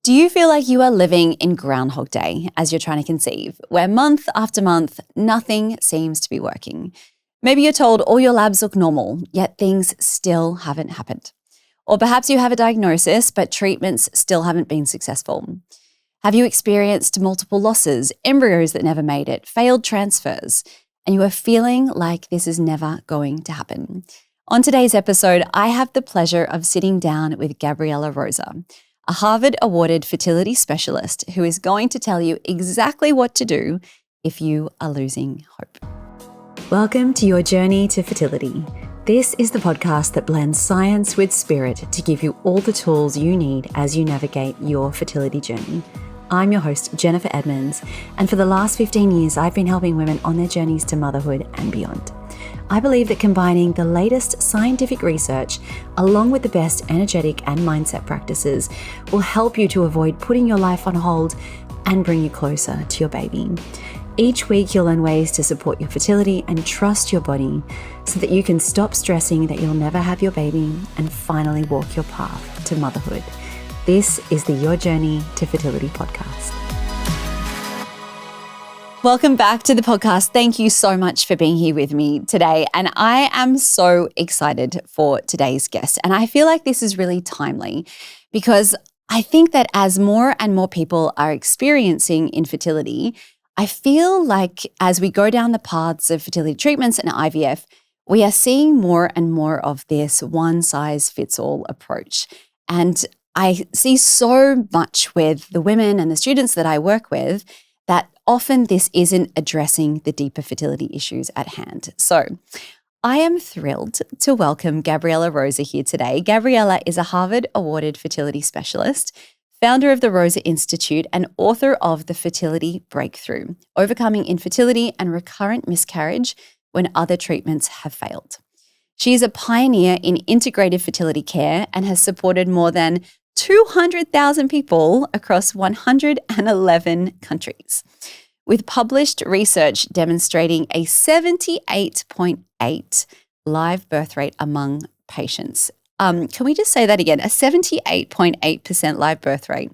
Do you feel like you are living in Groundhog Day as you're trying to conceive, where month after month, nothing seems to be working? Maybe you're told all your labs look normal, yet things still haven't happened. Or perhaps you have a diagnosis, but treatments still haven't been successful. Have you experienced multiple losses, embryos that never made it, failed transfers, and you are feeling like this is never going to happen? On today's episode, I have the pleasure of sitting down with Gabriela Rosa, a Harvard-awarded fertility specialist who is going to tell you exactly what to do if you are losing hope. Welcome to your journey to fertility. This is the podcast that blends science with spirit to give you all the tools you need as you navigate your fertility journey. I'm your host, Jennifer Edmonds, and for the last 15 years, I've been helping women on their journeys to motherhood and beyond. I believe that combining the latest scientific research along with the best energetic and mindset practices will help you to avoid putting your life on hold and bring you closer to your baby. Each week, you'll learn ways to support your fertility and trust your body so that you can stop stressing that you'll never have your baby and finally walk your path to motherhood. This is the Your Journey to Fertility podcast. Welcome back to the podcast. Thank you so much for being here with me today. And I am so excited for today's guest. And I feel like this is really timely because I think that as more and more people are experiencing infertility, I feel like as we go down the paths of fertility treatments and IVF, we are seeing more and more of this one-size-fits-all approach. And I see so much with the women and the students that I work with that often this isn't addressing the deeper fertility issues at hand. So I am thrilled to welcome Gabriela Rosa here today. Gabriela is a Harvard-awarded fertility specialist, founder of the Rosa Institute, and author of The Fertility Breakthrough, Overcoming Infertility and Recurrent Miscarriage When Other Treatments Have Failed. She is a pioneer in integrated fertility care and has supported more than 200,000 people across 111 countries, with published research demonstrating a 78.8 live birth rate among patients. Can we just say that again? A 78.8% live birth rate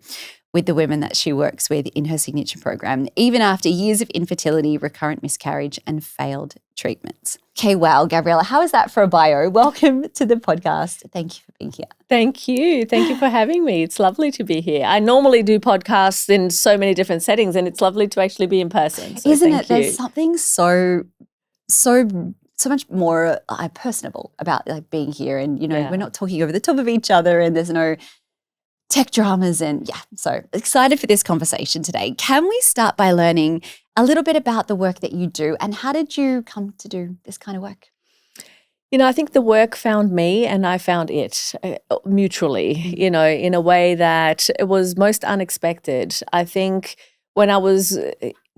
with the women that she works with in her signature program, even after years of infertility, recurrent miscarriage, and failed treatments. Okay, wow, Gabriela, how is that for a bio? Welcome to the podcast. Thank you for being here. Thank you. Thank you for having me. It's lovely to be here. I normally do podcasts in so many different settings, and it's lovely to actually be in person. So Isn't it? There's something so much more personable about like being here, and we're not talking over the top of each other, and there's no tech dramas, and so excited for this conversation today. Can we start by learning a little bit about the work that you do, and how did you come to do this kind of work? I think the work found me and I found it mutually, in a way that it was most unexpected. I think when I was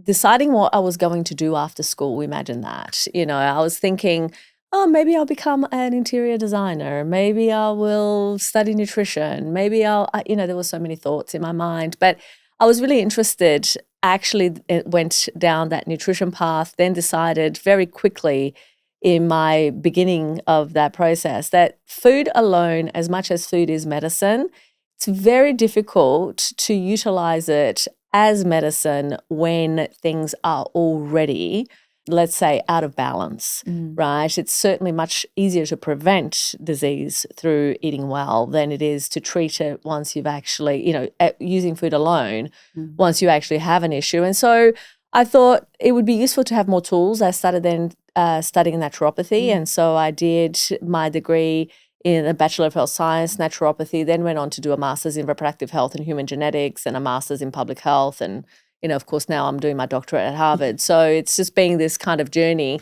deciding what I was going to do after school, imagine that, I was thinking, oh, maybe I'll become an interior designer. Maybe I will study nutrition. Maybe there were so many thoughts in my mind, but I was really interested. Actually, it went down that nutrition path, then decided very quickly in my beginning of that process that food alone, as much as food is medicine, it's very difficult to utilize it as medicine when things are already, let's say, out of balance, right? It's certainly much easier to prevent disease through eating well than it is to treat it once you've actually, using food alone, once you actually have an issue. And so I thought it would be useful to have more tools. I started then studying naturopathy. And so I did my degree in a Bachelor of Health Science, naturopathy, then went on to do a master's in reproductive health and human genetics and a master's in public health. And, of course, now I'm doing my doctorate at Harvard. So it's just been this kind of journey.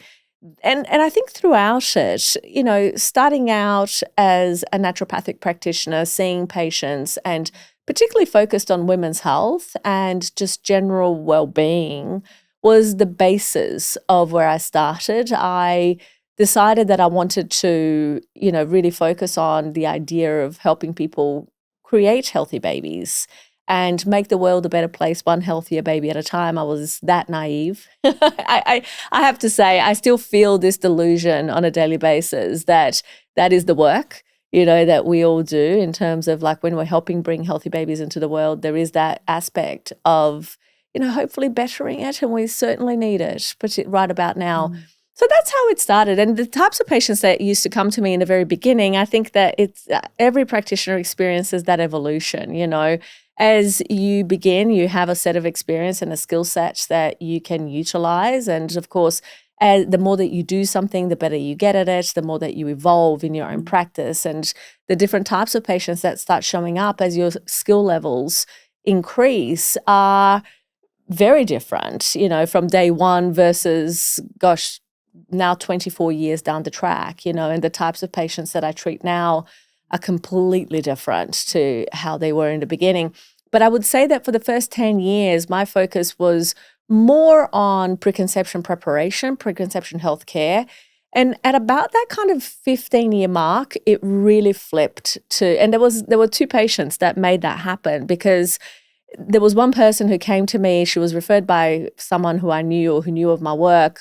And I think throughout it, starting out as a naturopathic practitioner, seeing patients and particularly focused on women's health and just general well-being was the basis of where I started. I decided that I wanted to, really focus on the idea of helping people create healthy babies and make the world a better place, one healthier baby at a time. I was that naive. I have to say, I still feel this delusion on a daily basis that is the work. that we all do in terms of like when we're helping bring healthy babies into the world, there is that aspect of, hopefully bettering it, and we certainly need it, but right about now. So that's how it started. And the types of patients that used to come to me in the very beginning, I think that it's every practitioner experiences that evolution, As you begin, you have a set of experience and a skill set that you can utilize. And of course, the more that you do something, the better you get at it, the more that you evolve in your own practice. And the different types of patients that start showing up as your skill levels increase are very different, from day one versus, gosh, now 24 years down the track, and the types of patients that I treat now are completely different to how they were in the beginning. But I would say that for the first 10 years, my focus was more on preconception preparation, preconception healthcare. And at about that kind of 15-year mark, it really flipped to, and there were two patients that made that happen, because there was one person who came to me, she was referred by someone who I knew or who knew of my work.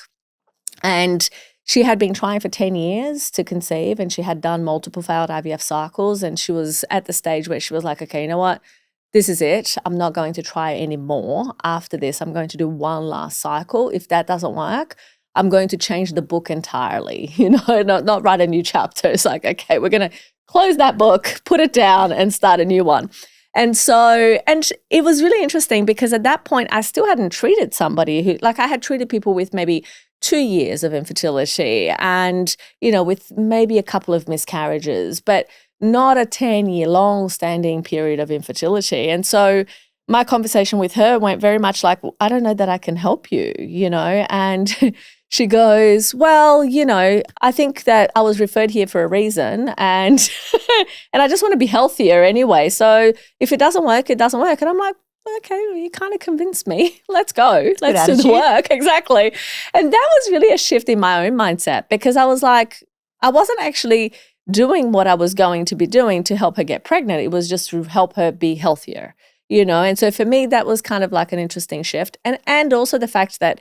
And she had been trying for 10 years to conceive, and she had done multiple failed IVF cycles. And she was at the stage where she was like, okay, you know what? This is it. I'm not going to try anymore. After this, I'm going to do one last cycle. If that doesn't work, I'm going to change the book entirely, not write a new chapter. It's like, okay, we're going to close that book, put it down, and start a new one. And so, and it was really interesting because at that point, I still hadn't treated somebody who, like I had treated people with maybe 2 years of infertility and, with maybe a couple of miscarriages, but not a 10-year long-standing period of infertility. And so my conversation with her went very much like, I don't know that I can help you, and she goes, well, I think that I was referred here for a reason, and and I just want to be healthier anyway. So if it doesn't work, it doesn't work. And I'm like, okay, well, you kind of convinced me. Let's go. Let's do the work. Exactly. And that was really a shift in my own mindset, because I was like, I wasn't actually doing what I was going to be doing to help her get pregnant. It was just to help her be healthier, And so for me, that was kind of like an interesting shift. And also the fact that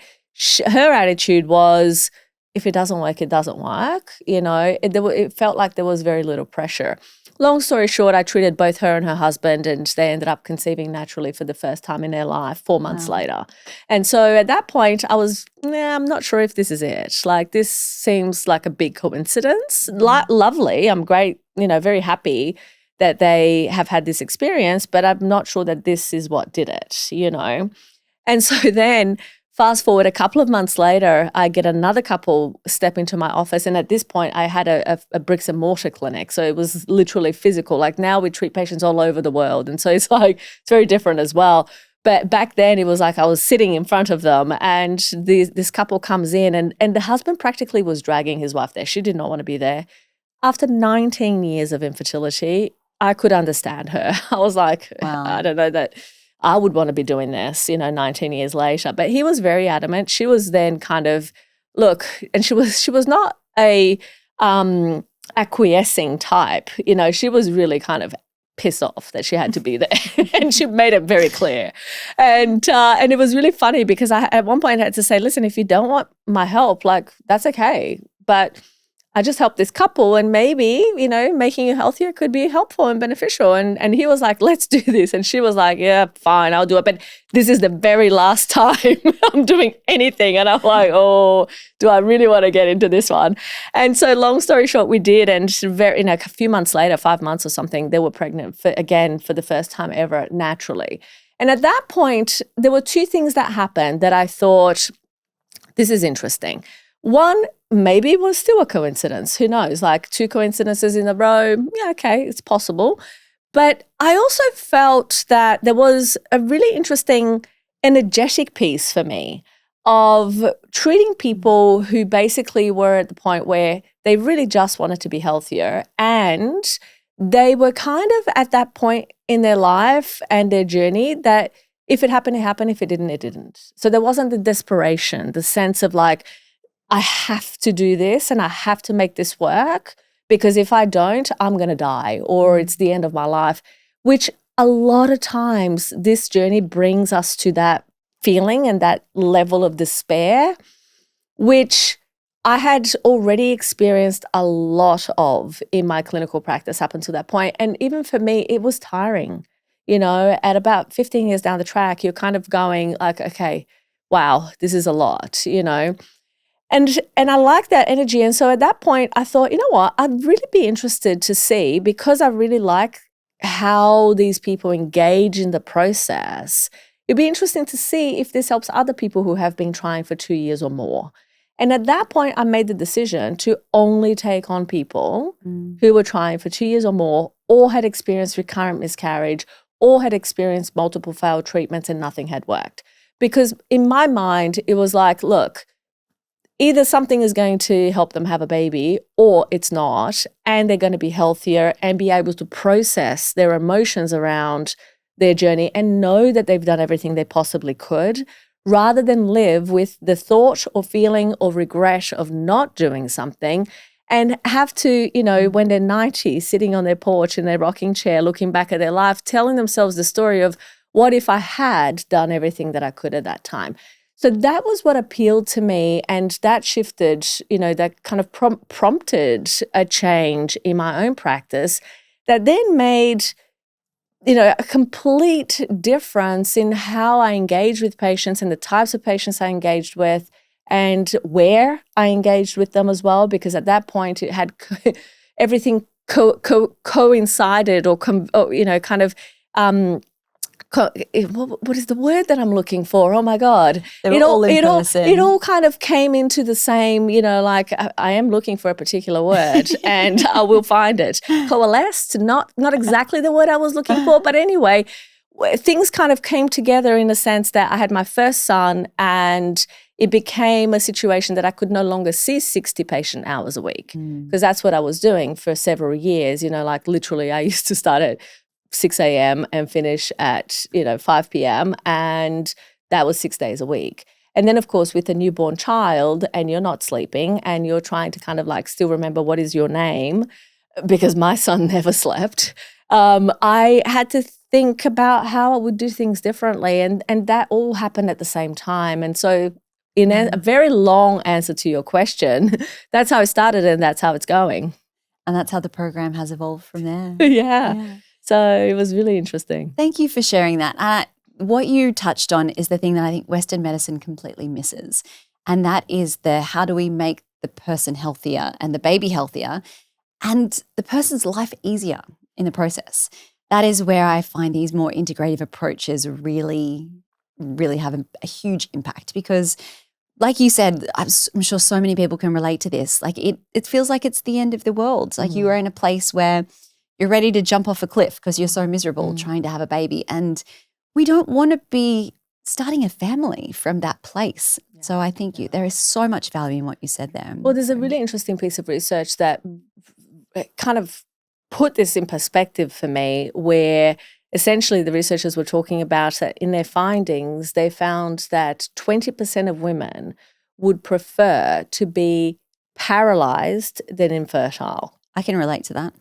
her attitude was, if it doesn't work, it doesn't work. It felt like there was very little pressure. Long story short, I treated both her and her husband, and they ended up conceiving naturally for the first time in their life 4 months later. And so at that point, I was, I'm not sure if this is it. Like, this seems like a big coincidence. Lovely. I'm great, very happy that they have had this experience, but I'm not sure that this is what did it, And so then fast forward a couple of months later, I get another couple step into my office. And at this point, I had a bricks and mortar clinic. So it was literally physical. Like now we treat patients all over the world. And so it's very different as well. But back then it was like I was sitting in front of them, and this couple comes in, and the husband practically was dragging his wife there. She did not want to be there. After 19 years of infertility, I could understand her. I was like, wow. I don't know that I would want to be doing this, 19 years later. But he was very adamant. She was then kind of, look, and she was not a acquiescing type. She was really kind of pissed off that she had to be there, and she made it very clear. And it was really funny because I at one point had to say, listen, if you don't want my help, like that's okay, but I just helped this couple, and maybe, making you healthier could be helpful and beneficial. And he was like, let's do this. And she was like, yeah, fine, I'll do it. But this is the very last time I'm doing anything. And I'm like, oh, do I really want to get into this one? And so long story short, we did. And a few months later, 5 months or something, they were pregnant for the first time ever, naturally. And at that point, there were two things that happened that I thought, this is interesting. One, maybe it was still a coincidence. Who knows? Like 2 coincidences in a row. Yeah, okay, it's possible. But I also felt that there was a really interesting energetic piece for me of treating people who basically were at the point where they really just wanted to be healthier, and they were kind of at that point in their life and their journey that if it happened, it happened. If it didn't, it didn't. So there wasn't the desperation, the sense of like, I have to do this and I have to make this work, because if I don't, I'm going to die, or it's the end of my life, which a lot of times this journey brings us to that feeling and that level of despair, which I had already experienced a lot of in my clinical practice up until that point. And even for me, it was tiring. At about 15 years down the track, you're kind of going like, okay, wow, this is a lot, And I like that energy. And so at that point, I thought, you know what, I'd really be interested to see, because I really like how these people engage in the process. It'd be interesting to see if this helps other people who have been trying for 2 years or more. And at that point, I made the decision to only take on people who were trying for 2 years or more, or had experienced recurrent miscarriage, or had experienced multiple failed treatments and nothing had worked. Because in my mind, it was like, look, either something is going to help them have a baby or it's not, and they're going to be healthier and be able to process their emotions around their journey and know that they've done everything they possibly could, rather than live with the thought or feeling or regret of not doing something and have to, when they're 90, sitting on their porch in their rocking chair, looking back at their life, telling themselves the story of, what if I had done everything that I could at that time? So that was what appealed to me, and that shifted, that kind of prompted a change in my own practice that then made a complete difference in how I engage with patients and the types of patients I engaged with and where I engaged with them as well, because at that point it had everything coincided or kind of what is the word that I'm looking for? Oh my God. It all kind of came into the same, like I am looking for a particular word and I will find it. Coalesced, not exactly the word I was looking for, but anyway, things kind of came together in the sense that I had my first son, and it became a situation that I could no longer see 60 patient hours a week, because that's what I was doing for several years. Like literally I used to start at 6 a.m. and finish at, 5 p.m. And that was 6 days a week. And then, of course, with a newborn child and you're not sleeping and you're trying to kind of like still remember what is your name, because my son never slept, I had to think about how I would do things differently. And that all happened at the same time. And so in a very long answer to your question, that's how it started and that's how it's going. And that's how the program has evolved from there. Yeah. So it was really interesting. Thank you for sharing that. What you touched on is the thing that I think Western medicine completely misses. And that is how do we make the person healthier and the baby healthier and the person's life easier in the process. That is where I find these more integrative approaches really, really have a huge impact, because like you said, I'm sure so many people can relate to this. Like it feels like it's the end of the world. Like you are in a place where you're ready to jump off a cliff because you're so miserable trying to have a baby. And we don't want to be starting a family from that place. Yeah. So I think there is so much value in what you said there. Well, there's a really interesting piece of research that kind of put this in perspective for me, where essentially the researchers were talking about that in their findings, they found that 20% of women would prefer to be paralyzed than infertile. I can relate to that.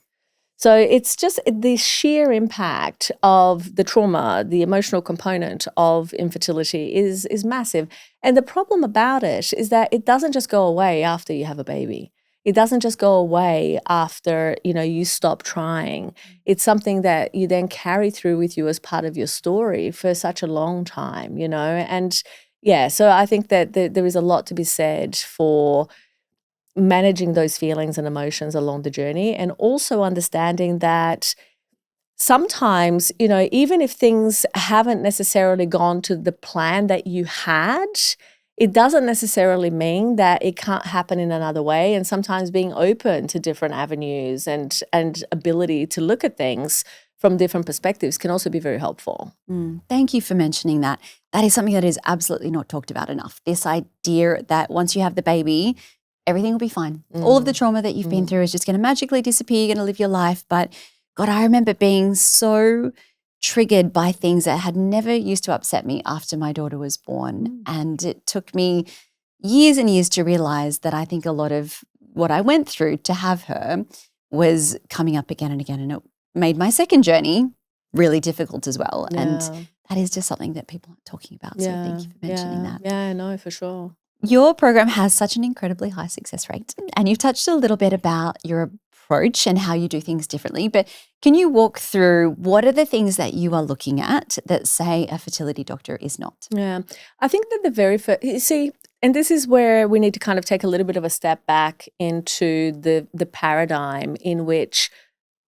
So it's just the sheer impact of the trauma, the emotional component of infertility is massive. And the problem about it is that it doesn't just go away after you have a baby. It doesn't just go away after, you stop trying. It's something that you then carry through with you as part of your story for such a long time, And yeah, so I think that there is a lot to be said for managing those feelings and emotions along the journey, and also understanding that sometimes, even if things haven't necessarily gone to the plan that you had, it doesn't necessarily mean that it can't happen in another way. And sometimes being open to different avenues and ability to look at things from different perspectives can also be very helpful. Thank you for mentioning that. That is something that is absolutely not talked about enough. This idea that once you have the baby, everything will be fine. All of the trauma that you've been through is just going to magically disappear. You're going to live your life. But God, I remember being so triggered by things that had never used to upset me after my daughter was born. And it took me years and years to realize that I think a lot of what I went through to have her was coming up again and again. And it made my second journey really difficult as well. Yeah. And that is just something that people aren't talking about. So thank you for mentioning that. Yeah, no, for sure. Your program has such an incredibly high success rate, and you've touched a little bit about your approach and how you do things differently. But can you walk through what are the things that you are looking at that, say, a fertility doctor is not? Yeah, I think that the very first, you see, and this is where we need to kind of take a little bit of a step back into the paradigm in which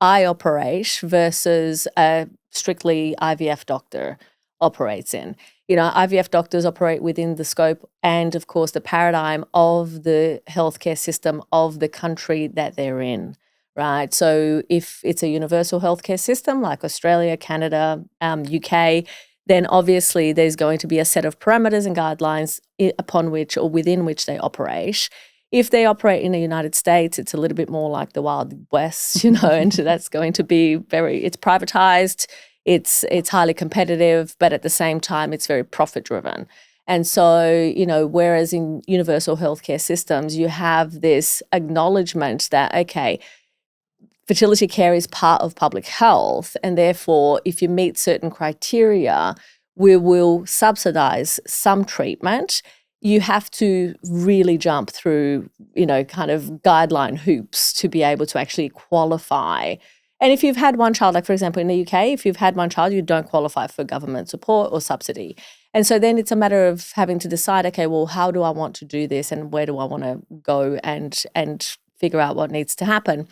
I operate versus a strictly IVF doctor operates in. IVF doctors operate within the scope and, of course, the paradigm of the healthcare system of the country that they're in, right? So if it's a universal healthcare system like Australia, Canada, UK, then obviously there's going to be a set of parameters and guidelines upon which or within which they operate. If they operate in the United States, it's a little bit more like the Wild West, and that's going to be it's privatized, it's highly competitive, but at the same time, it's very profit driven. And so, whereas in universal healthcare systems, you have this acknowledgement that, okay, fertility care is part of public health, and therefore, if you meet certain criteria, we will subsidize some treatment. You have to really jump through, kind of guideline hoops to be able to actually qualify. And if you've had one child, like for example, in the UK, if you've had one child, you don't qualify for government support or subsidy. And so then it's a matter of having to decide, okay, well, how do I want to do this and where do I want to go and figure out what needs to happen?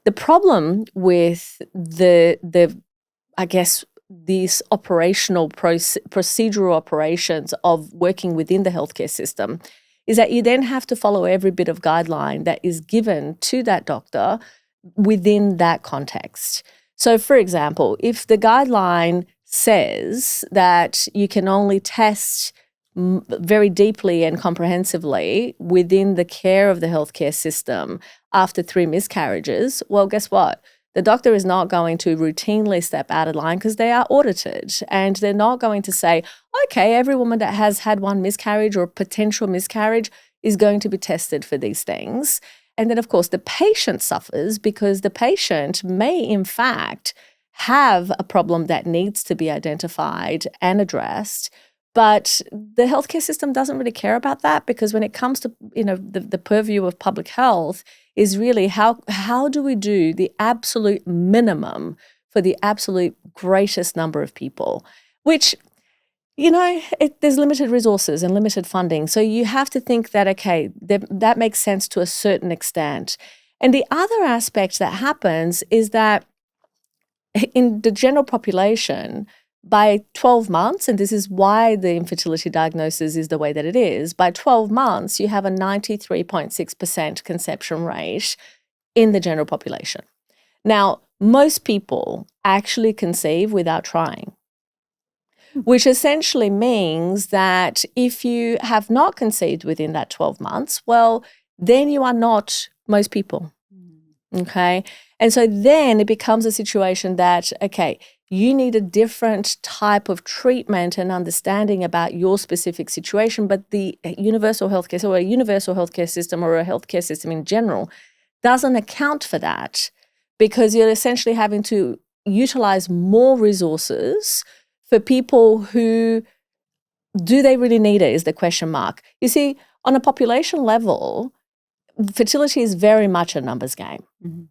The problem with I guess, these procedural operations of working within the healthcare system is that you then have to follow every bit of guideline that is given to that doctor within that context. So, for example, if the guideline says that you can only test very deeply and comprehensively within the care of the healthcare system after 3 miscarriages, well, guess what? The doctor is not going to routinely step out of line because they are audited, and they're not going to say, okay, every woman that has had 1 miscarriage or potential miscarriage is going to be tested for these things. And then, of course, the patient suffers because the patient may, in fact, have a problem that needs to be identified and addressed. But the healthcare system doesn't really care about that, because when it comes to, the purview of public health is really how do we do the absolute minimum for the absolute greatest number of people, which, there's limited resources and limited funding. So you have to think that, okay, that makes sense to a certain extent. And the other aspect that happens is that in the general population, by 12 months, and this is why the infertility diagnosis is the way that it is, by 12 months, you have a 93.6% conception rate in the general population. Now, most people actually conceive without trying, which essentially means that if you have not conceived within that 12 months, well, then you are not most people, okay? And so then it becomes a situation that, okay, you need a different type of treatment and understanding about your specific situation, but the universal healthcare, so a universal healthcare system or a healthcare system in general doesn't account for that, because you're essentially having to utilize more resources for people who, do they really need it, is the question mark. You see, on a population level, fertility is very much a numbers game,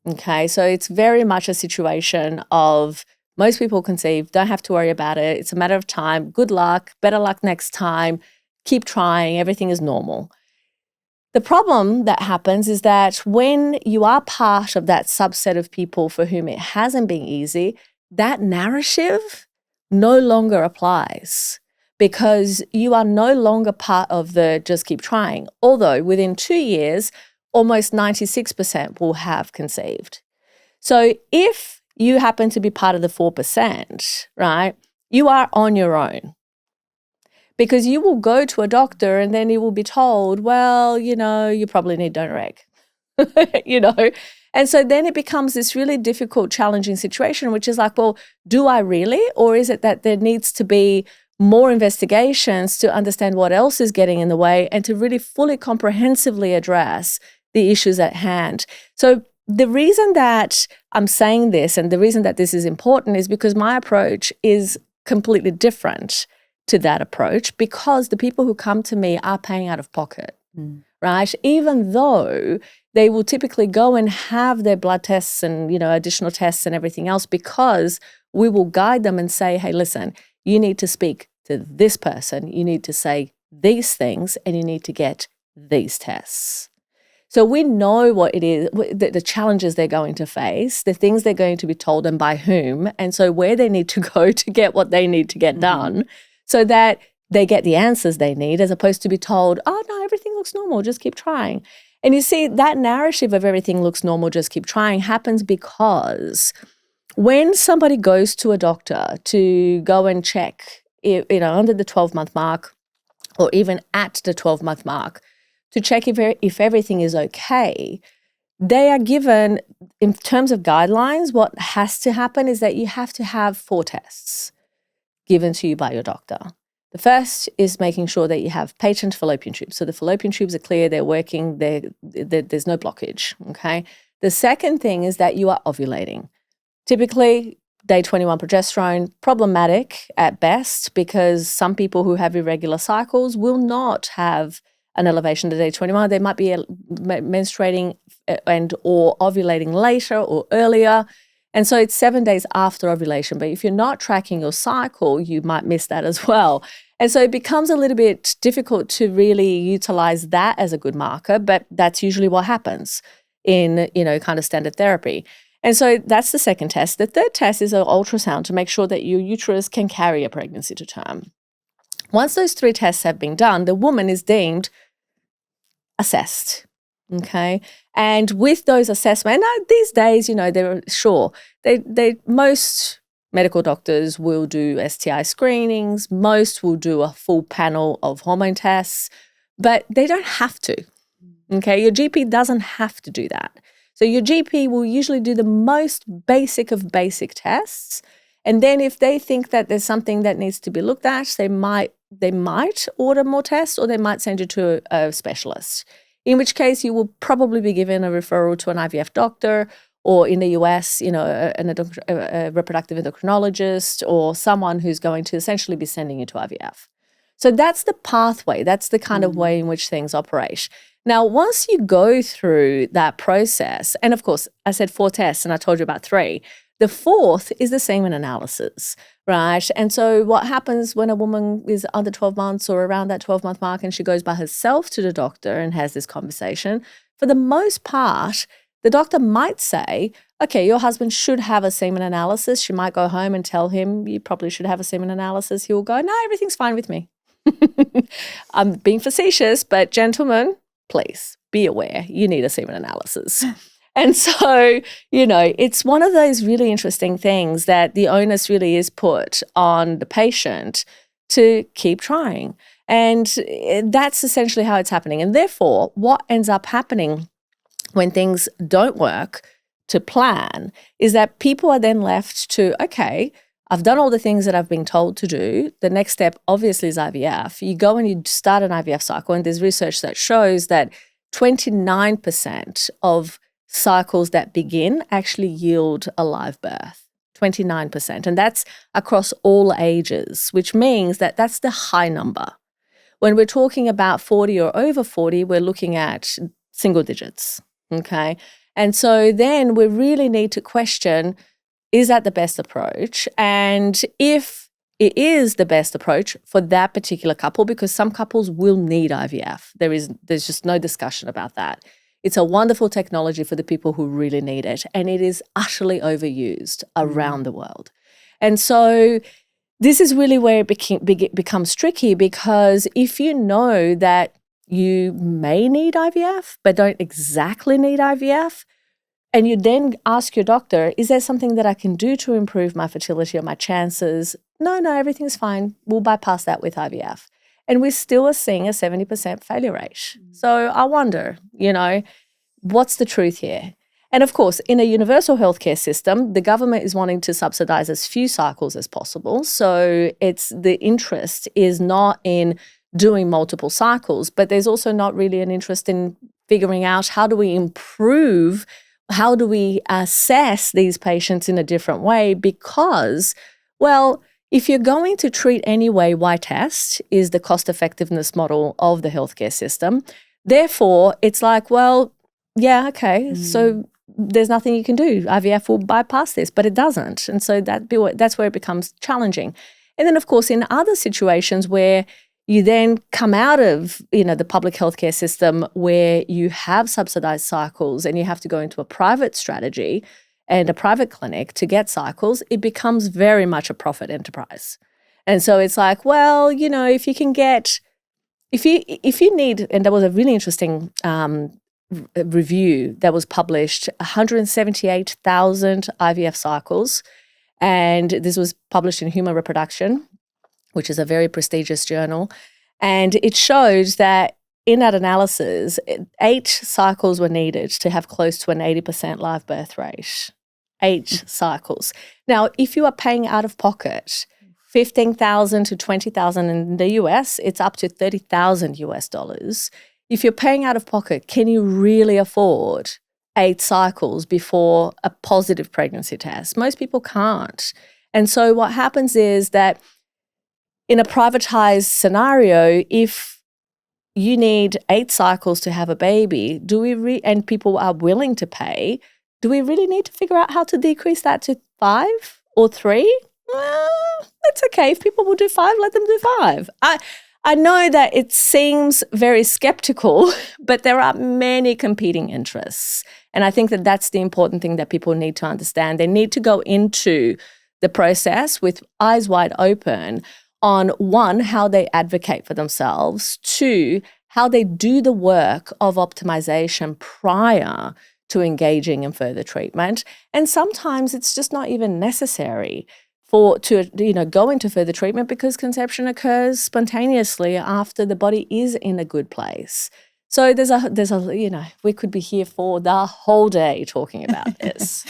okay? So it's very much a situation of most people conceive, don't have to worry about it. It's a matter of time. Good luck, better luck next time. Keep trying. Everything is normal. The problem that happens is that when you are part of that subset of people for whom it hasn't been easy, that narrative no longer applies, because you are no longer part of the just keep trying. Although within 2 years, almost 96% will have conceived. So if you happen to be part of the 4%, right, you are on your own, because you will go to a doctor and then you will be told, well, you probably need donor egg, And so then it becomes this really difficult, challenging situation, which is like, well, do I really? Or is it that there needs to be more investigations to understand what else is getting in the way and to really fully comprehensively address the issues at hand? So the reason that I'm saying this and the reason that this is important is because my approach is completely different to that approach because the people who come to me are paying out of pocket, right? Even though they will typically go and have their blood tests and, additional tests and everything else, because we will guide them and say, hey, listen, you need to speak to this person, you need to say these things, and you need to get these tests. So we know what it is, the challenges they're going to face, the things they're going to be told and by whom, and so where they need to go to get what they need to get done so that they get the answers they need, as opposed to be told, oh, no, everything looks normal, just keep trying. And you see, that narrative of everything looks normal, just keep trying happens because when somebody goes to a doctor to go and check, under the 12-month mark or even at the 12-month mark, to check if everything is okay, they are given, in terms of guidelines, what has to happen is that you have to have 4 tests given to you by your doctor. The first is making sure that you have patent fallopian tubes. So the fallopian tubes are clear, they're working, there's no blockage, okay? The second thing is that you are ovulating. Typically, day 21 progesterone, problematic at best, because some people who have irregular cycles will not have an elevation to day 21. They might be menstruating and or ovulating later or earlier. And so it's 7 days after ovulation. But if you're not tracking your cycle, you might miss that as well. And so it becomes a little bit difficult to really utilize that as a good marker, but that's usually what happens in, kind of standard therapy. And so that's the second test. The third test is an ultrasound to make sure that your uterus can carry a pregnancy to term. Once those 3 tests have been done, the woman is deemed assessed, okay? And with those assessments, these days, most medical doctors will do STI screenings, most will do a full panel of hormone tests, but they don't have to, okay? Your GP doesn't have to do that. So your GP will usually do the most basic of basic tests, and then if they think that there's something that needs to be looked at, they might order more tests, or they might send you to a specialist, in which case you will probably be given a referral to an IVF doctor, or in the US, a reproductive endocrinologist, or someone who's going to essentially be sending you to IVF. So that's the pathway. That's the kind of way in which things operate. Now, once you go through that process, and of course, I said 4 tests and I told you about 3, the 4th is the semen analysis, right? And so what happens when a woman is under 12 months or around that 12-month mark and she goes by herself to the doctor and has this conversation, for the most part, the doctor might say, okay, your husband should have a semen analysis. She might go home and tell him, you probably should have a semen analysis. He will go, no, everything's fine with me. I'm being facetious, but gentlemen, please be aware, you need a semen analysis. And so, it's one of those really interesting things that the onus really is put on the patient to keep trying. And that's essentially how it's happening. And therefore, what ends up happening when things don't work to plan is that people are then left to, okay, I've done all the things that I've been told to do. The next step obviously is IVF. You go and you start an IVF cycle, and there's research that shows that 29% of cycles that begin actually yield a live birth, 29%. And that's across all ages, which means that that's the high number. When we're talking about 40 or over 40, we're looking at single digits, okay? And so then we really need to question, is that the best approach? And if it is the best approach for that particular couple, because some couples will need IVF. There's just no discussion about that. It's a wonderful technology for the people who really need it, and it is utterly overused around the world. And so this is really where it becomes tricky, because if you know that you may need IVF but don't exactly need IVF, and you then ask your doctor, is there something that I can do to improve my fertility or my chances? No, everything's fine. We'll bypass that with IVF. And we still are seeing a 70% failure rate. So I wonder, what's the truth here? And of course, in a universal healthcare system, the government is wanting to subsidize as few cycles as possible. So the interest is not in doing multiple cycles, but there's also not really an interest in figuring out how do we improve, how do we assess these patients in a different way, because, well, if you're going to treat anyway, why test is the cost effectiveness model of the healthcare system. Therefore, it's like, well, yeah, okay, so there's nothing you can do. IVF will bypass this, but it doesn't. And so that's where it becomes challenging. And then, of course, in other situations where you then come out of, the public healthcare system where you have subsidized cycles and you have to go into a private strategy and a private clinic to get cycles, it becomes very much a profit enterprise. And so it's like, well, if you can get, if you need, and there was a really interesting review that was published, 178,000 IVF cycles, and this was published in Human Reproduction, which is a very prestigious journal. And it shows that in that analysis, 8 cycles were needed to have close to an 80% live birth rate. 8 cycles. Now, if you are paying out of pocket $15,000 to $20,000 in the US, it's up to $30,000 US dollars. If you're paying out of pocket, can you really afford 8 cycles before a positive pregnancy test? Most people can't. And so what happens is that in a privatized scenario, if you need 8 cycles to have a baby, and people are willing to pay, do we really need to figure out how to decrease that to 5 or 3? Well, it's okay. If people will do 5, let them do 5. I know that it seems very skeptical, but there are many competing interests. And I think that that's the important thing that people need to understand. They need to go into the process with eyes wide open on, 1, how they advocate for themselves, 2, how they do the work of optimization prior to engaging in further treatment. And sometimes it's just not even necessary to go into further treatment because conception occurs spontaneously after the body is in a good place. So there's a we could be here for the whole day talking about this.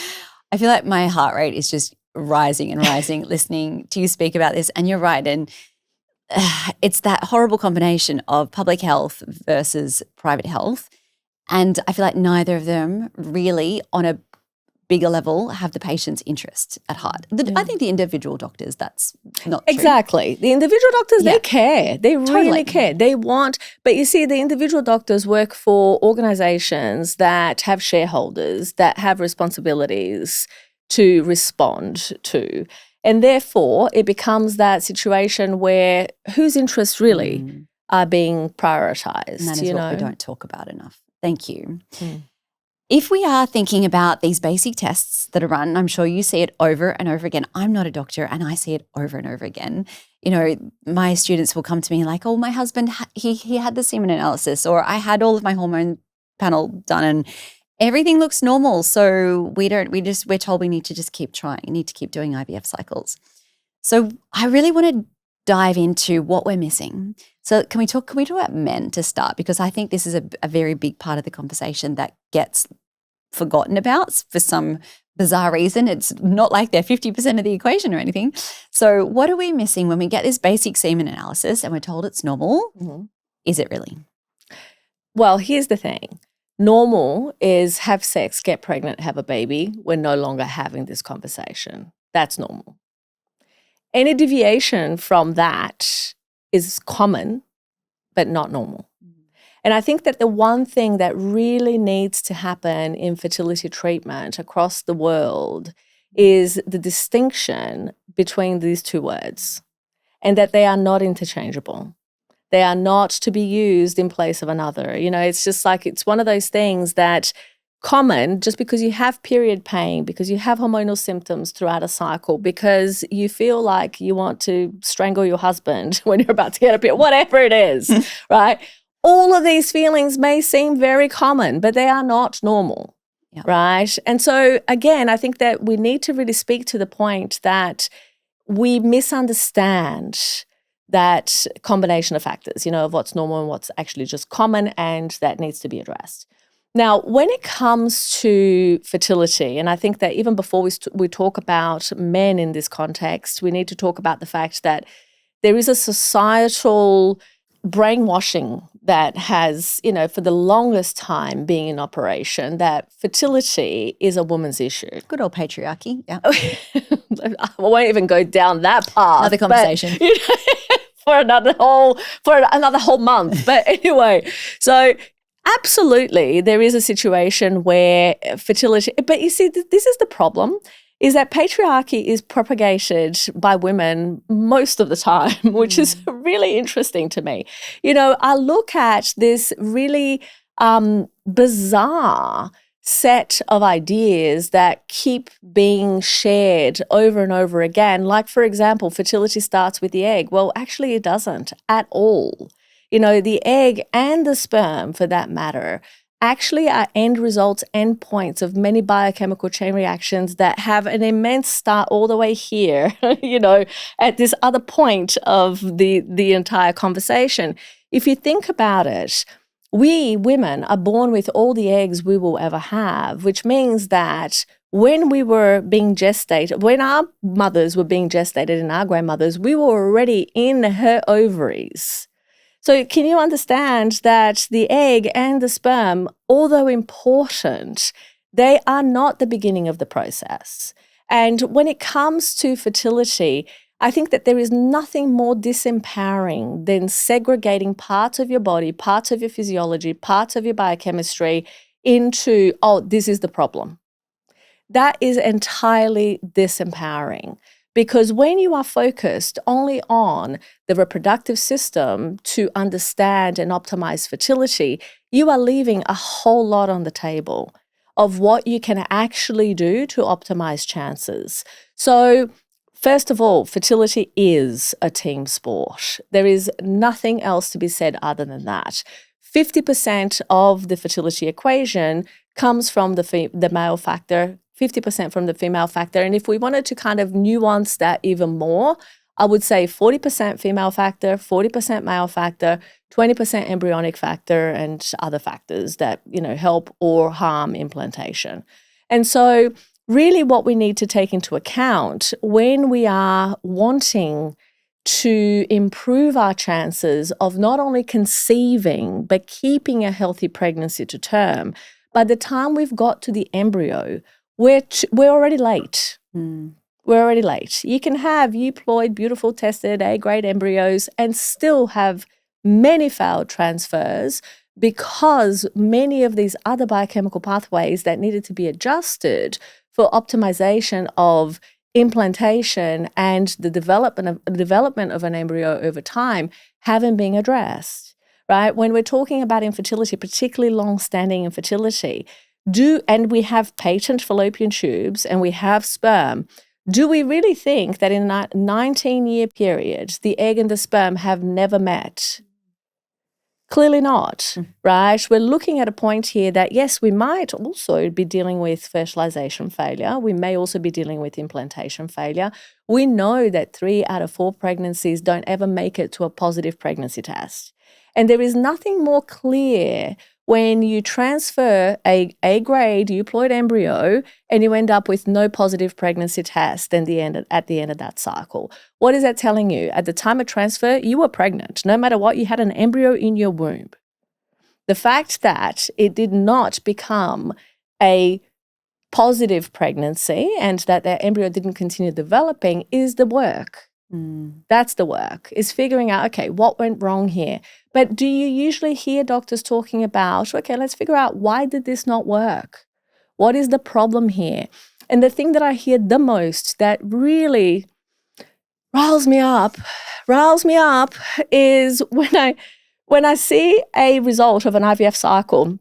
I feel like my heart rate is just rising and rising listening to you speak about this. And you're right. And it's that horrible combination of public health versus private health. And I feel like neither of them really, on a bigger level, have the patient's interest at heart. I think the individual doctors, that's not true. Exactly. The individual doctors, they care. They really care. They want, but you see, the individual doctors work for organizations that have shareholders, that have responsibilities to respond to. And therefore, it becomes that situation where whose interests really are being prioritized. And that is what we don't talk about enough. Thank you. If we are thinking about these basic tests that are run, I'm sure you see it over and over again. I'm not a doctor and I see it over and over again. My students will come to me like, oh, my husband, he had the semen analysis, or I had all of my hormone panel done and everything looks normal. So we're told we need to just keep trying, need to keep doing IVF cycles. So I really want to dive into what we're missing. So can we talk about men to start? Because I think this is a very big part of the conversation that gets forgotten about for some bizarre reason. It's not like they're 50% of the equation or anything. So what are we missing when we get this basic semen analysis and we're told it's normal? Is it really? Well, here's the thing. Normal is have sex, get pregnant, have a baby. We're no longer having this conversation. That's normal. Any deviation from that is common, but not normal. And I think that the one thing that really needs to happen in fertility treatment across the world is the distinction between these two words, and that they are not interchangeable. They are not to be used in place of another. It's just like, it's one of those things that common, just because you have period pain, because you have hormonal symptoms throughout a cycle, because you feel like you want to strangle your husband when you're about to get a period, whatever it is, right? All of these feelings may seem very common, but they are not normal, right? And so, again, I think that we need to really speak to the point that we misunderstand that combination of factors, of what's normal and what's actually just common, and that needs to be addressed. Now, when it comes to fertility, and I think that even before we talk about men in this context, we need to talk about the fact that there is a societal brainwashing that has, for the longest time being in operation, that fertility is a woman's issue. Good old patriarchy. Yeah. I won't even go down that path. Another conversation. But, for another whole month. But anyway, so absolutely there is a situation where fertility, but you see, this is the problem, is that patriarchy is propagated by women most of the time, which is really interesting to me. I look at this really bizarre set of ideas that keep being shared over and over again. Like, for example, fertility starts with the egg. Well, actually it doesn't at all. The egg and the sperm, for that matter, actually are end results, end points of many biochemical chain reactions that have an immense start all the way here, at this other point of the entire conversation. If you think about it, we women are born with all the eggs we will ever have, which means that when we were being gestated, when our mothers were being gestated and our grandmothers, we were already in her ovaries. So can you understand that the egg and the sperm, although important, they are not the beginning of the process. And when it comes to fertility, I think that there is nothing more disempowering than segregating parts of your body, parts of your physiology, parts of your biochemistry into, this is the problem. That is entirely disempowering. Because when you are focused only on the reproductive system to understand and optimize fertility, you are leaving a whole lot on the table of what you can actually do to optimize chances. So, first of all, fertility is a team sport. There is nothing else to be said other than that. 50% of the fertility equation comes from the male factor, 50% from the female factor. And if we wanted to kind of nuance that even more, I would say 40% female factor, 40% male factor, 20% embryonic factor, and other factors that, help or harm implantation. And so really what we need to take into account when we are wanting to improve our chances of not only conceiving, but keeping a healthy pregnancy to term, by the time we've got to the embryo, we're already late. We're already late. You can have euploid, beautiful, tested A-grade embryos and still have many failed transfers because many of these other biochemical pathways that needed to be adjusted for optimization of implantation and the development of an embryo over time haven't been addressed, right? When we're talking about infertility, particularly long-standing infertility, and we have patent fallopian tubes and we have sperm, do we really think that in a 19-year period, the egg and the sperm have never met? Clearly not, right? We're looking at a point here that, yes, we might also be dealing with fertilization failure. We may also be dealing with implantation failure. We know that 3 out of 4 pregnancies don't ever make it to a positive pregnancy test. And there is nothing more clear when you transfer a A-grade euploid embryo and you end up with no positive pregnancy test at the end of that cycle. What is that telling you? At the time of transfer, you were pregnant. No matter what, you had an embryo in your womb. The fact that it did not become a positive pregnancy and that embryo didn't continue developing is the work. That's the work, is figuring out, okay, what went wrong here? But do you usually hear doctors talking about, okay, let's figure out why did this not work? What is the problem here? And the thing that I hear the most that really riles me up is when I see a result of an IVF cycle.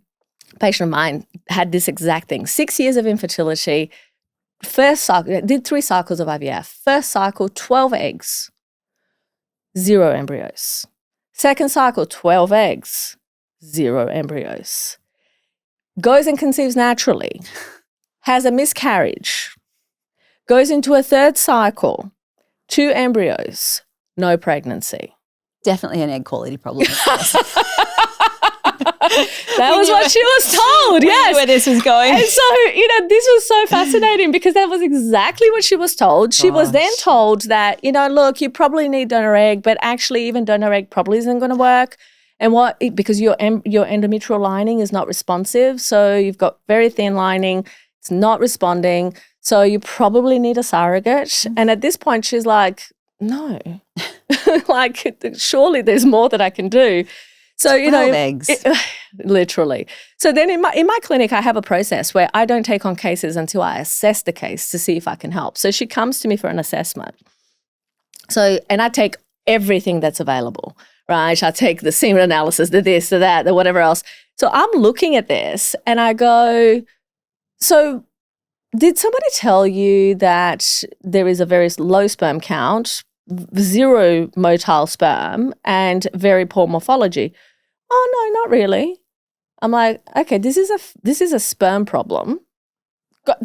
A patient of mine had this exact thing, 6 years of infertility. First cycle, did 3 cycles of IVF. First cycle, 12 eggs, 0 embryos. Second cycle, 12 eggs, 0 embryos. Goes and conceives naturally, has a miscarriage, goes into a third cycle, 2 embryos, no pregnancy. Definitely an egg quality problem. That was what she was told, yes. Where this was going. And so, this was so fascinating because that was exactly what she was told. She was then told that, look, you probably need donor egg, but actually even donor egg probably isn't going to work. Because your endometrial lining is not responsive, so you've got very thin lining, it's not responding, so you probably need a surrogate. And at this point, she's like, no, like surely there's more that I can do. So, 12 eggs. Literally. So then in my clinic, I have a process where I don't take on cases until I assess the case to see if I can help. So she comes to me for an assessment. So, and I take everything that's available, right? I take the semen analysis, the this, the that, the whatever else. So I'm looking at this and I go, so did somebody tell you that there is a very low sperm count, 0 motile sperm, and very poor morphology? Oh, no, not really. I'm like, okay, this is a sperm problem.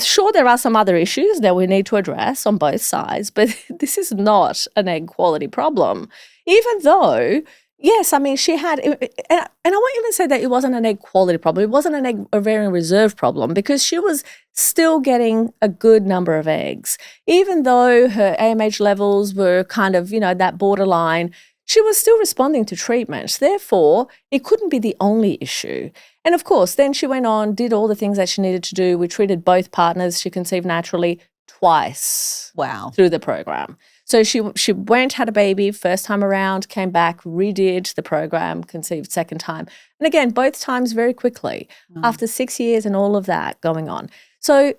Sure, there are some other issues that we need to address on both sides, but this is not an egg quality problem. Even though, yes, I mean, she had, and I won't even say that it wasn't an egg quality problem. It wasn't an egg ovarian reserve problem because she was still getting a good number of eggs. Even though her AMH levels were kind of, that borderline, she was still responding to treatment. Therefore, it couldn't be the only issue. And of course, then she went on, did all the things that she needed to do. We treated both partners. She conceived naturally twice. Wow. Through the program. So she went, had a baby, first time around, came back, redid the program, conceived second time. And again, both times very quickly, after 6 years and all of that going on. So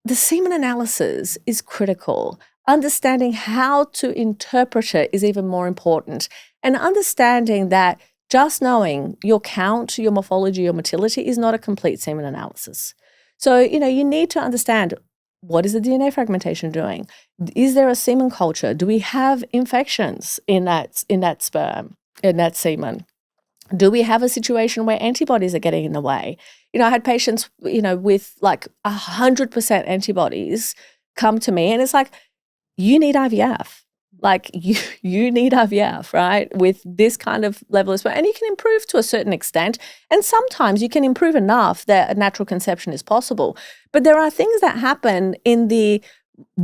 the semen analysis is critical. Understanding how to interpret it is even more important. And understanding that just knowing your count, your morphology, your motility is not a complete semen analysis. So, you need to understand, what is the DNA fragmentation doing? Is there a semen culture? Do we have infections in that sperm, in that semen? Do we have a situation where antibodies are getting in the way? I had patients, with like 100% antibodies come to me and it's like, you need IVF. Like you need IVF, right? With this kind of level of sperm. And you can improve to a certain extent. And sometimes you can improve enough that a natural conception is possible. But there are things that happen in the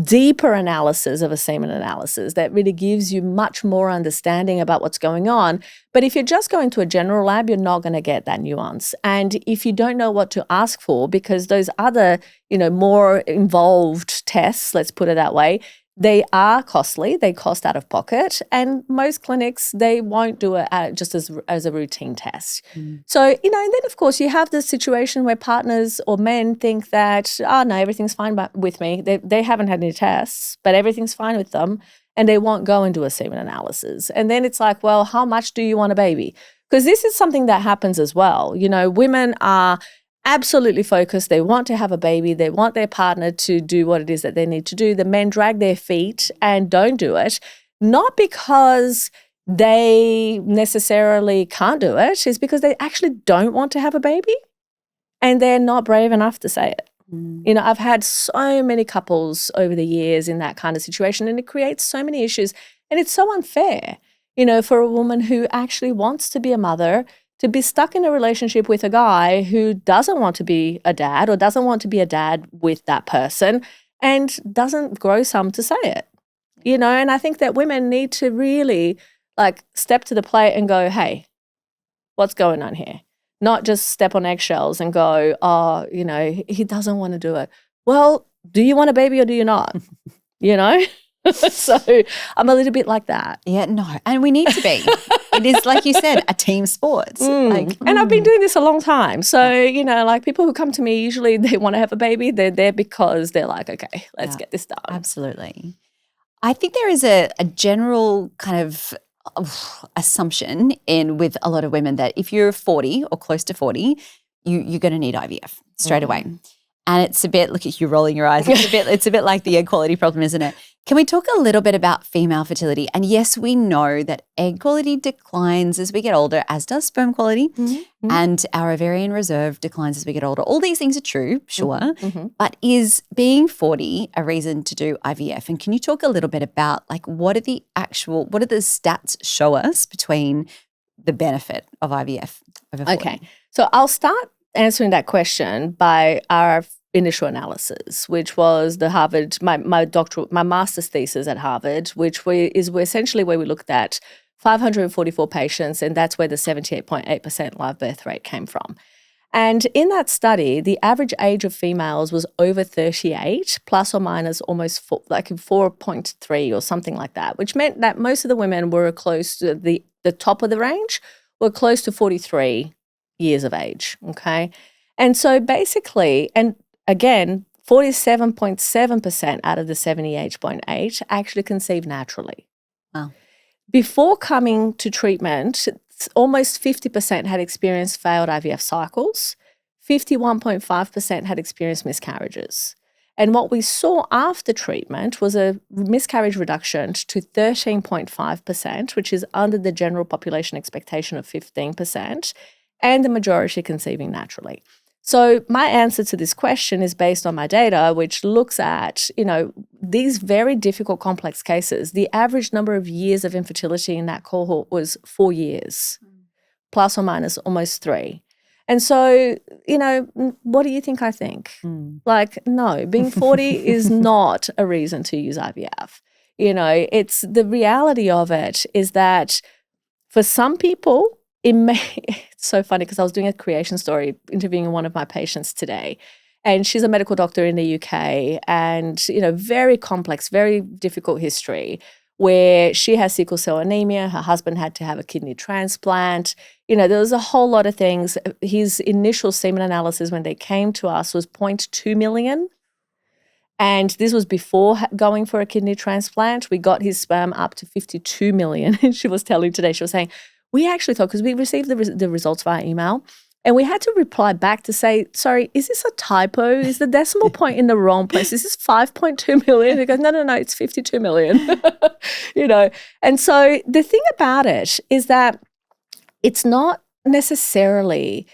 deeper analysis of a semen analysis that really gives you much more understanding about what's going on. But if you're just going to a general lab, you're not going to get that nuance. And if you don't know what to ask for, because those other, more involved tests, let's put it that way, they are costly, they cost out of pocket, and most clinics, they won't do it just as a routine test. So, and then of course you have this situation where partners or men think that, oh no, everything's fine with me. They haven't had any tests, but everything's fine with them, and they won't go and do a semen analysis. And then it's like, well, how much do you want a baby? Because this is something that happens as well. Women are absolutely focused. They want to have a baby. They want their partner to do what it is that they need to do. The men drag their feet and don't do it, not because they necessarily can't do it, it's because they actually don't want to have a baby and they're not brave enough to say it. I've had so many couples over the years in that kind of situation, and it creates so many issues, and it's so unfair, for a woman who actually wants to be a mother to be stuck in a relationship with a guy who doesn't want to be a dad or doesn't want to be a dad with that person and doesn't grow some to say it, and I think that women need to really step to the plate and go, hey, what's going on here? Not just step on eggshells and go, oh, he doesn't want to do it. Well, do you want a baby or do you not? So I'm a little bit like that. Yeah, no. And we need to be. It is, like you said, a team sport. And I've been doing this a long time. So, people who come to me, usually they want to have a baby. They're there because they're like, okay, let's get this done. Absolutely. I think there is a general kind of assumption with a lot of women that if you're 40 or close to 40, you're going to need IVF straight away. And it's a bit, look at you rolling your eyes, it's a bit like the egg quality problem, isn't it? Can we talk a little bit about female fertility? And yes, we know that egg quality declines as we get older, as does sperm quality, and our ovarian reserve declines as we get older. All these things are true, sure, but is being 40 a reason to do IVF? And can you talk a little bit about what do the stats show us between the benefit of IVF over 40? Okay, so I'll start answering that question by our initial analysis, which was the Harvard, my master's thesis at Harvard, which is essentially where we looked at 544 patients, and that's where the 78.8% live birth rate came from. And in that study, the average age of females was over 38, plus or minus almost 4.3 or something like that, which meant that most of the women were close to the top of the range, were close to 43 years of age, okay? And so basically, and again, 47.7% out of the 78.8 actually conceived naturally. Wow. Before coming to treatment, almost 50% had experienced failed IVF cycles. 51.5% had experienced miscarriages. And what we saw after treatment was a miscarriage reduction to 13.5%, which is under the general population expectation of 15%, and the majority conceiving naturally. So my answer to this question is based on my data, which looks at, these very difficult, complex cases. The average number of years of infertility in that cohort was 4 years, plus or minus almost 3. And so, what do you think I think? No, being 40 is not a reason to use IVF. It's the reality of it is that for some people, it's so funny because I was doing a creation story interviewing one of my patients today, and she's a medical doctor in the UK, and very complex, very difficult history where she has sickle cell anemia. Her husband had to have a kidney transplant. There was a whole lot of things. His initial semen analysis when they came to us was 0.2 million. And this was before going for a kidney transplant. We got his sperm up to 52 million. And she was telling today, she was saying, we actually thought, because we received the results via email, and we had to reply back to say, sorry, is this a typo? Is the decimal point in the wrong place? Is this 5.2 million? He goes, no, it's 52 million. And so the thing about it is that it's not necessarily,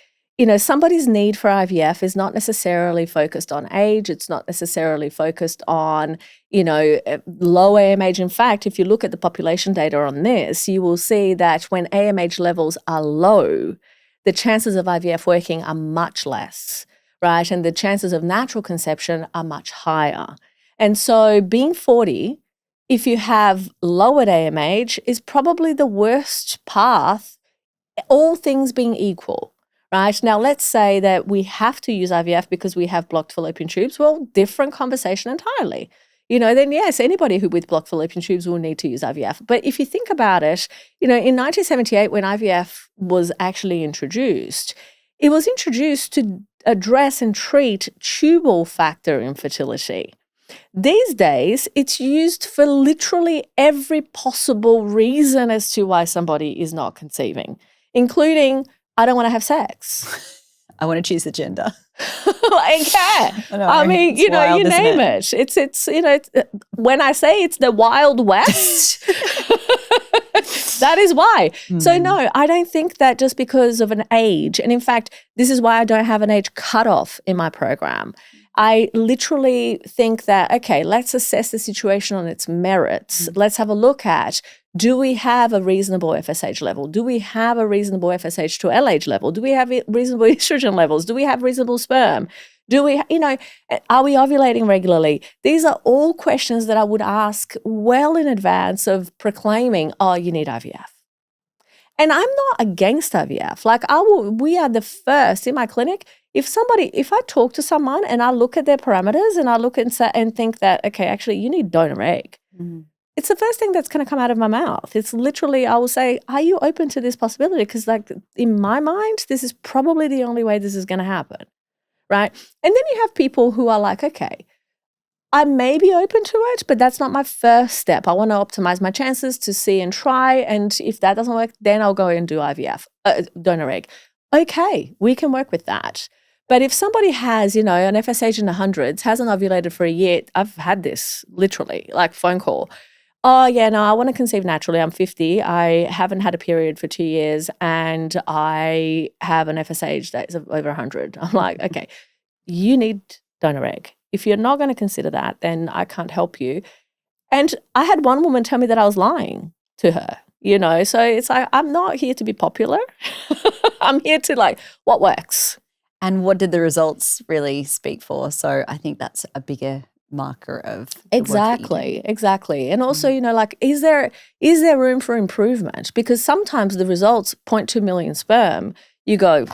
somebody's need for IVF is not necessarily focused on age. It's not necessarily focused on, low AMH. In fact, if you look at the population data on this, you will see that when AMH levels are low, the chances of IVF working are much less, right? And the chances of natural conception are much higher. And so being 40, if you have lowered AMH, is probably the worst path, all things being equal. Right? Now, let's say that we have to use IVF because we have blocked fallopian tubes. Well, different conversation entirely. Then yes, anybody who with blocked fallopian tubes will need to use IVF. But if you think about it, in 1978, when IVF was actually introduced, it was introduced to address and treat tubal factor infertility. These days, it's used for literally every possible reason as to why somebody is not conceiving, including I don't want to have sex. I want to choose the gender. I mean, you name it. It's when I say it's the Wild West, that is why. So no, I don't think that just because of an age, and in fact, this is why I don't have an age cutoff in my program. I literally think that, okay, let's assess the situation on its merits. Let's have a look at, do we have a reasonable FSH level? Do we have a reasonable FSH to LH level? Do we have reasonable estrogen levels? Do we have reasonable sperm? Do we, are we ovulating regularly? These are all questions that I would ask well in advance of proclaiming, oh, you need IVF. And I'm not against IVF. We are the first in my clinic. If I talk to someone and I look at their parameters and I look and think that, okay, actually you need donor egg, it's the first thing that's going to come out of my mouth. It's literally, I will say, are you open to this possibility? Because in my mind, this is probably the only way this is going to happen, right? And then you have people who are like, okay, I may be open to it, but that's not my first step. I want to optimize my chances to see and try. And if that doesn't work, then I'll go and do IVF, donor egg. Okay, we can work with that. But if somebody has, an FSH in the hundreds, hasn't ovulated for a year, I've had this literally, phone call. Oh, yeah, no, I want to conceive naturally. I'm 50. I haven't had a period for 2 years and I have an FSH that is over 100. I'm like, okay, you need donor egg. If you're not going to consider that, then I can't help you. And I had one woman tell me that I was lying to her, So it's like, I'm not here to be popular. I'm here to what works. And what did the results really speak for? So I think that's a bigger marker of the work that you do. Exactly. And also, like, is there room for improvement? Because sometimes the results 0.2 million sperm, you go,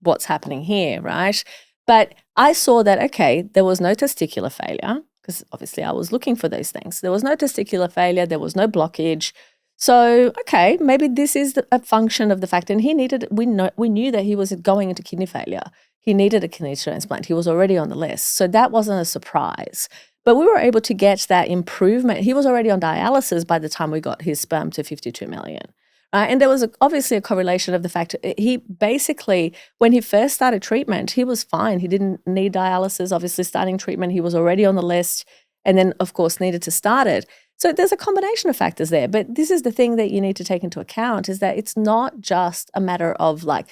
what's happening here, right? But I saw that, okay, there was no testicular failure, because obviously I was looking for those things. There was no testicular failure. There was no blockage. So, okay, maybe this is a function of the fact, and we knew that he was going into kidney failure. He needed a kidney transplant. He was already on the list. So that wasn't a surprise. But we were able to get that improvement. He was already on dialysis by the time we got his sperm to 52 million. And there was obviously a correlation of the fact he basically, when he first started treatment, he was fine. He didn't need dialysis. Obviously, starting treatment, he was already on the list, and then, of course, needed to start it. So there's a combination of factors there. But this is the thing that you need to take into account, is that it's not just a matter of like,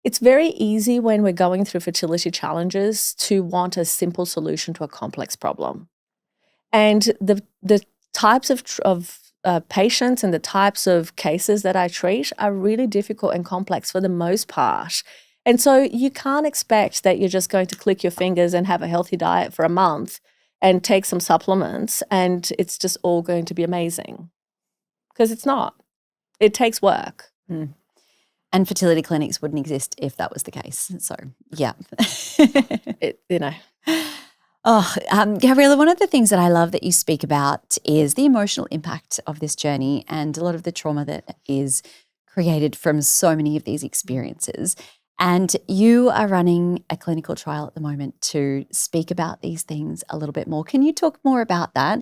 it's very easy when we're going through fertility challenges to want a simple solution to a complex problem. And the types of patients and the types of cases that I treat are really difficult and complex for the most part. And so you can't expect that you're just going to click your fingers and have a healthy diet for a month and take some supplements and it's just all going to be amazing. Because it's not. It takes work. Mm. And fertility clinics wouldn't exist if that was the case. So, yeah. Gabriela, one of the things that I love that you speak about is the emotional impact of this journey and a lot of the trauma that is created from so many of these experiences. And you are running a clinical trial at the moment to speak about these things a little bit more. Can you talk more about that?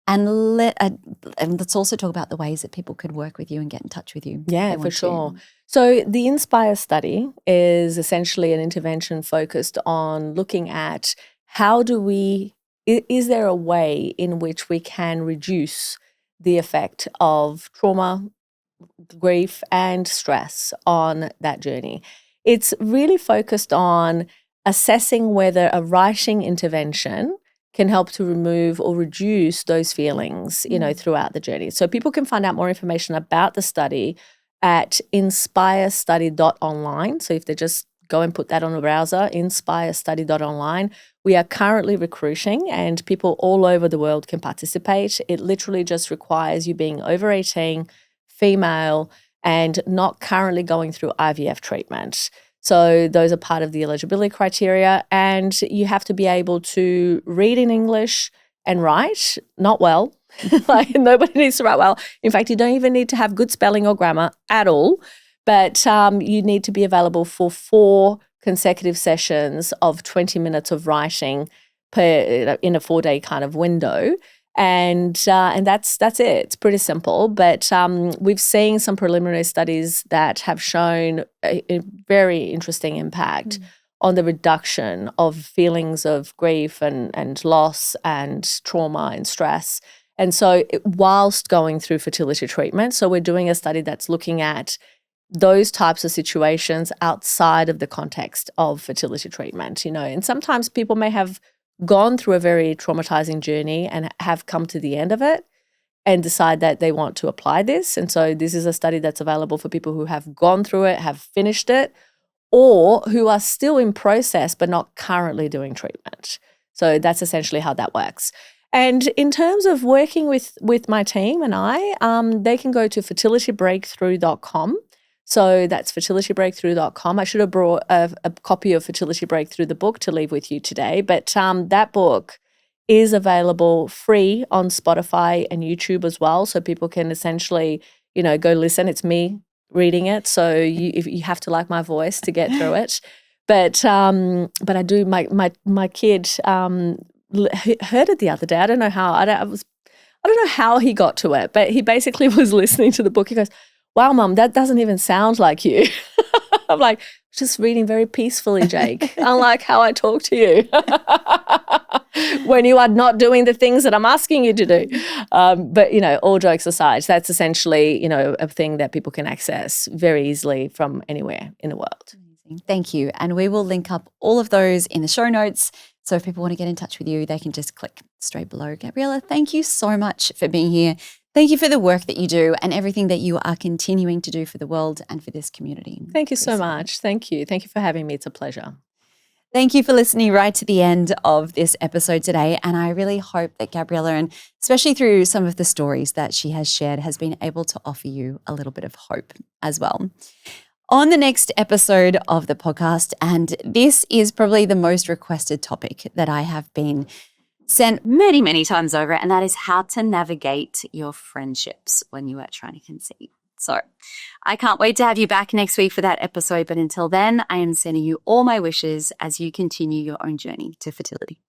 And let's also talk about the ways that people could work with you and get in touch with you. Yeah, for sure. So the INSPIRE study is essentially an intervention focused on looking at is there a way in which we can reduce the effect of trauma, grief, and stress on that journey. It's really focused on assessing whether a writing intervention can help to remove or reduce those feelings, throughout the journey. So people can find out more information about the study at inspirestudy.online. So if they just go and put that on a browser, inspirestudy.online. We are currently recruiting and people all over the world can participate. It literally just requires you being over 18, female, and not currently going through IVF treatment. So those are part of the eligibility criteria. And you have to be able to read in English and write, not well. Like nobody needs to write well. In fact, you don't even need to have good spelling or grammar at all. But you need to be available for 4 consecutive sessions of 20 minutes of writing in a 4-day kind of window. And that's it. It's pretty simple. But we've seen some preliminary studies that have shown a very interesting impact on the reduction of feelings of grief and loss and trauma and stress. And so whilst going through fertility treatment, so we're doing a study that's looking at those types of situations outside of the context of fertility treatment, and sometimes people may have gone through a very traumatizing journey and have come to the end of it and decide that they want to apply this. And so this is a study that's available for people who have gone through it, have finished it, or who are still in process but not currently doing treatment. So that's essentially how that works. And in terms of working with my team and I, they can go to fertilitybreakthrough.com. So that's fertilitybreakthrough.com. I should have brought a copy of Fertility Breakthrough, the book, to leave with you today. But that book is available free on Spotify and YouTube as well. So people can essentially, go listen. It's me reading it. So you have to like my voice to get through it. But I do, my kid heard it the other day. I don't know how. I don't know how he got to it, but he basically was listening to the book. He goes, "Wow, Mum, that doesn't even sound like you." I'm like, "Just reading very peacefully, Jake, unlike how I talk to you when you are not doing the things that I'm asking you to do." But, all jokes aside, that's essentially, a thing that people can access very easily from anywhere in the world. Amazing. Thank you. And we will link up all of those in the show notes. So if people want to get in touch with you, they can just click straight below. Gabriela, thank you so much for being here. Thank you for the work that you do and everything that you are continuing to do for the world and for this community. Thank you so much. Thank you. Thank you for having me. It's a pleasure. Thank you for listening right to the end of this episode today. And I really hope that Gabriela, and especially through some of the stories that she has shared, has been able to offer you a little bit of hope as well. On the next episode of the podcast, and this is probably the most requested topic that I have been sent many, many times over, and that is how to navigate your friendships when you are trying to conceive. So I can't wait to have you back next week for that episode. But until then, I am sending you all my wishes as you continue your own journey to fertility.